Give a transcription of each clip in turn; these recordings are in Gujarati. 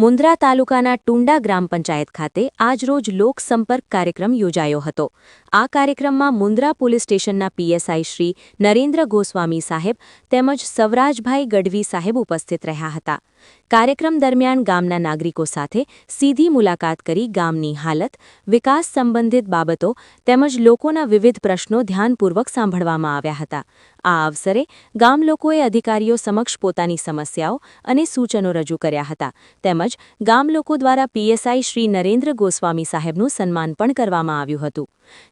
મુન્દ્રા તાલુકાના ટુંડા ગ્રામ પંચાયત ખાતે આજરોજ લોકસંપર્ક કાર્યક્રમ યોજાયો હતો। આ કાર્યક્રમમાં મુન્દ્રા પોલીસ સ્ટેશનના પીએસઆઈ શ્રી નરેન્દ્ર ગોસ્વામી સાહેબ તેમજ સવરાજભાઈ ગઢવી સાહેબ ઉપસ્થિત રહ્યા હતા। કાર્યક્રમ દરમિયાન ગામના નાગરિકો સાથે સીધી મુલાકાત કરી ગામની હાલત, વિકાસ સંબંધિત બાબતો તેમજ લોકોના વિવિધ પ્રશ્નો ધ્યાનપૂર્વક સાંભળવામાં આવ્યા હતા। આ અવસરે ગામ લોકોએ અધિકારીઓ સમક્ષ પોતાની સમસ્યાઓ અને સૂચનો રજૂ કર્યા હતા। તેમજ ગામ લોકો દ્વારા પીએસઆઈ શ્રી નરેન્દ્ર ગોસ્વામી સાહેબનું સન્માન પણ કરવામાં આવ્યું હતું।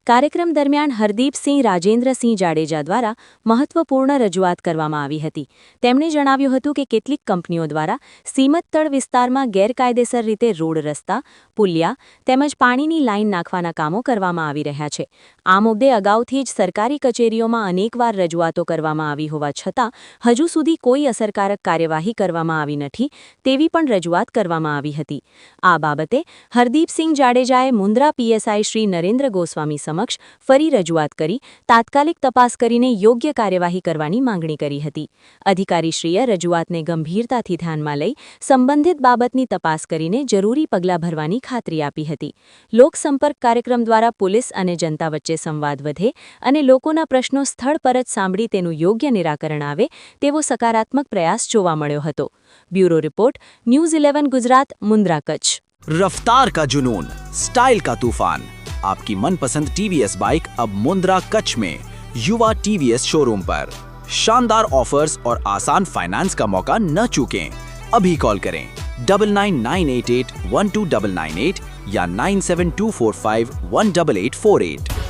કાર્યક્રમ દરમિયાન હરદીપસિંહ રાજેન્દ્રસિંહ જાડેજા દ્વારા મહત્વપૂર્ણ રજૂઆત કરવામાં આવી હતી। તેમણે જણાવ્યું હતું કે કેટલીક કંપનીઓ દ્વારા સીમત તળ વિસ્તારમાં ગેરકાયદેસર રીતે રોડ રસ્તા, પુલિયા તેમજ પાણીની લાઇન નાખવાના કામો કરવામાં આવી રહ્યા છે। આ મુદ્દે અગાઉથી જ સરકારી કચેરીઓમાં અનેકવાર રજૂઆતો કરવામાં આવી હોવા છતાં હજુ સુધી કોઈ અસરકારક કાર્યવાહી કરવામાં આવી નથી તેવી પણ રજૂઆત કરવામાં આવી હતી। આ બાબતે હરદીપસિંહ જાડેજાએ મુન્દ્રા પીએસઆઈ શ્રી નરેન્દ્ર ગોસ્વામી સમક્ષ ફરી રજૂઆત કરી તાત્કાલિક તપાસ કરીને યોગ્ય કાર્યવાહી કરવાની માંગણી કરી હતી। અધિકારીશ્રીએ રજૂઆતને ગંભીરતાથી ધ્યાનમાં લઈ સંબંધિત બાબતની તપાસ કરીને જરૂરી પગલાં ભરવાની ખાતરી આપી હતી। લોકસંપર્ક કાર્યક્રમ દ્વારા પોલીસ અને જનતા વચ્ચે સંવાદ વધે અને લોકોના પ્રશ્નો સ્થળ પર જ સાંભળી તેનું યોગ્ય નિરાકરણ આવે તેવો સકારાત્મક પ્રયાસ જોવા મળ્યો હતો। Bureau report news 11 Gujarat Mundra Kutch. रफ्तार का जुनून, स्टाइल का तूफान, आपकी मनपसंद टीवीएस बाइक अब मुंद्रा कच्छ में युवा टीवीएस शोरूम पर। शानदार ऑफर्स और आसान फाइनेंस का मौका न चूकें। अभी कॉल करें 9998812998 या 9724518848।